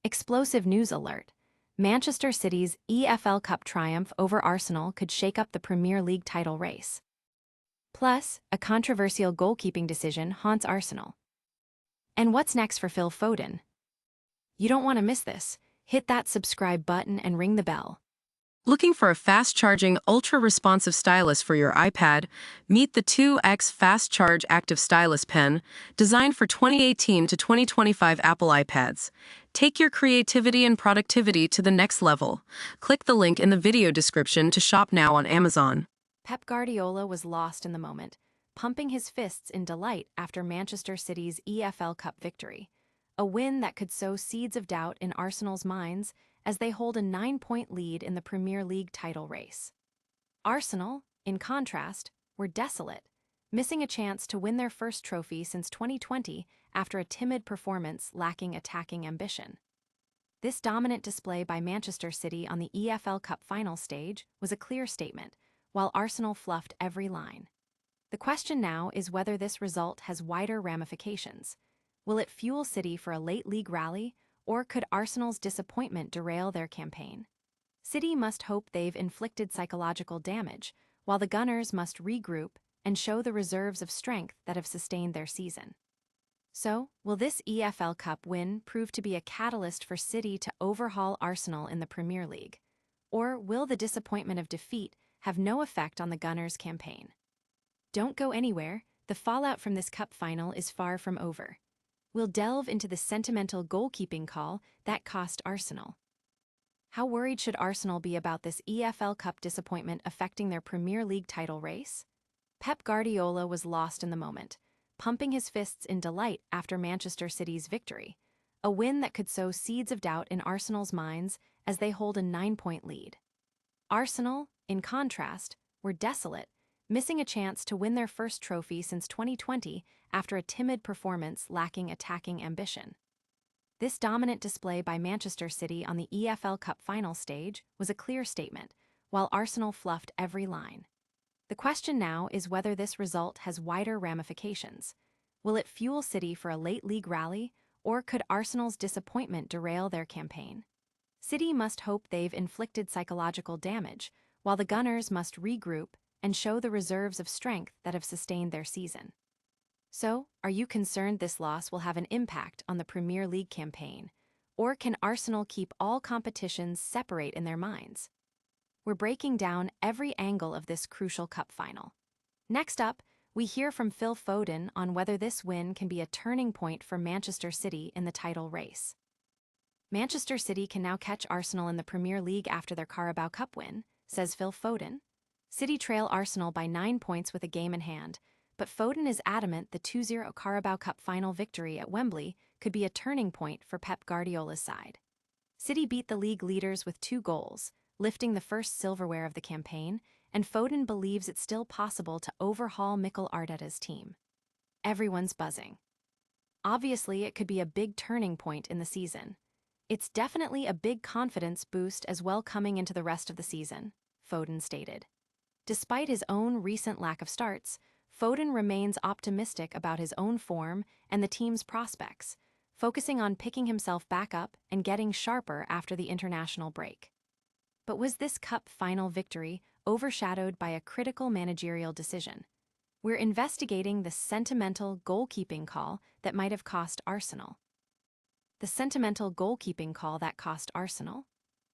Explosive news alert. Manchester City's EFL Cup triumph over Arsenal could shake up the Premier League title race. Plus, a controversial goalkeeping decision haunts Arsenal. And what's next for Phil Foden? You don't want to miss this. Hit that subscribe button and ring the bell. Looking for a fast-charging, ultra-responsive stylus for your iPad? Meet the 2X Fast Charge Active Stylus Pen, designed for 2018 to 2025 Apple iPads. Take your creativity and productivity to the next level. Click the link in the video description to shop now on Amazon. Pep Guardiola was lost in the moment, pumping his fists in delight after Manchester City's EFL Cup victory, a win that could sow seeds of doubt in Arsenal's minds as they hold a 9-point lead in the Premier League title race. Arsenal, in contrast, were desolate, missing a chance to win their first trophy since 2020 after a timid performance lacking attacking ambition. This dominant display by Manchester City on the EFL Cup final stage was a clear statement, while Arsenal fluffed every line. The question now is whether this result has wider ramifications. Will it fuel City for a late league rally, or could Arsenal's disappointment derail their campaign? City must hope they've inflicted psychological damage, while the Gunners must regroup and show the reserves of strength that have sustained their season. So, will this EFL Cup win prove to be a catalyst for City to overhaul Arsenal in the Premier League? Or will the disappointment of defeat have no effect on the Gunners' campaign? Don't go anywhere, the fallout from this cup final is far from over. We'll delve into the sentimental goalkeeping call that cost Arsenal. How worried should Arsenal be about this EFL Cup disappointment affecting their Premier League title race? Pep Guardiola was lost in the moment, pumping his fists in delight after Manchester City's victory, a win that could sow seeds of doubt in Arsenal's minds as they hold a 9-point lead. Arsenal, in contrast, were desolate, missing a chance to win their first trophy since 2020 after a timid performance lacking attacking ambition. This dominant display by Manchester City on the EFL Cup final stage was a clear statement, while Arsenal fluffed every line. The question now is whether this result has wider ramifications. Will it fuel City for a late league rally, or could Arsenal's disappointment derail their campaign? City must hope they've inflicted psychological damage, while the Gunners must regroup and show the reserves of strength that have sustained their season. So, are you concerned this loss will have an impact on the Premier League campaign, or can Arsenal keep all competitions separate in their minds? We're breaking down every angle of this crucial cup final. Next up, we hear from Phil Foden on whether this win can be a turning point for Manchester City in the title race. Manchester City can now catch Arsenal in the Premier League after their Carabao Cup win, says Phil Foden. City trail Arsenal by 9 points with a game in hand, but Foden is adamant the 2-0 Carabao Cup final victory at Wembley could be a turning point for Pep Guardiola's side. City beat the league leaders with 2 goals, lifting the first silverware of the campaign, and Foden believes it's still possible to overhaul Mikel Arteta's team. Everyone's buzzing. Obviously, it could be a big turning point in the season. It's definitely a big confidence boost as well coming into the rest of the season, Foden stated. Despite his own recent lack of starts, Foden remains optimistic about his own form and the team's prospects, focusing on picking himself back up and getting sharper after the international break. But was this cup final victory overshadowed by a critical managerial decision? We're investigating the sentimental goalkeeping call that might have cost Arsenal. The sentimental goalkeeping call that cost Arsenal?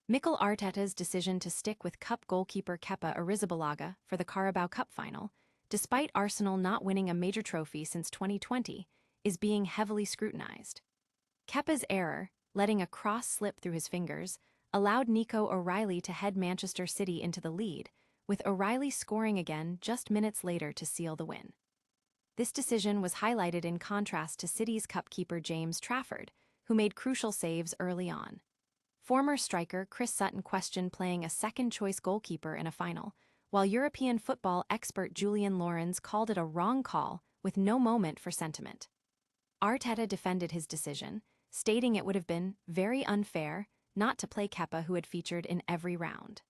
Mikel Arteta's decision to stick with cup goalkeeper Kepa Arrizabalaga for the Carabao Cup final, despite Arsenal not winning a major trophy since 2020, is being heavily scrutinized. Kepa's error, letting a cross slip through his fingers, allowed Nico O'Reilly to head Manchester City into the lead, with O'Reilly scoring again just minutes later to seal the win. This decision was highlighted in contrast to City's cup keeper James Trafford, who made crucial saves early on. Former striker Chris Sutton questioned playing a second-choice goalkeeper in a final, while European football expert Julian Lorenz called it a wrong call with no moment for sentiment. Arteta defended his decision, stating it would have been very unfair not to play Kepa, who had featured in every round.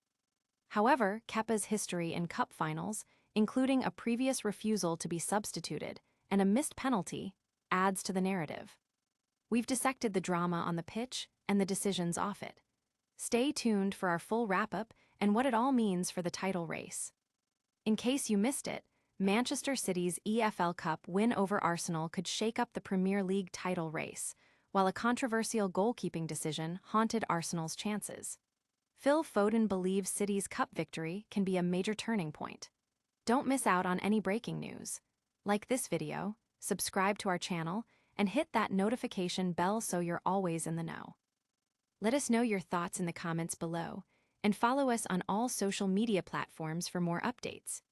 However, Kepa's history in cup finals, including a previous refusal to be substituted and a missed penalty, adds to the narrative. We've dissected the drama on the pitch and the decisions off it. Stay tuned for our full wrap-up and what it all means for the title race. In case you missed it, Manchester City's EFL Cup win over Arsenal could shake up the Premier League title race, while a controversial goalkeeping decision haunted Arsenal's chances. Phil Foden believes City's cup victory can be a major turning point. Don't miss out on any breaking news. Like this video, subscribe to our channel, and hit that notification bell so you're always in the know. Let us know your thoughts in the comments below, and follow us on all social media platforms for more updates.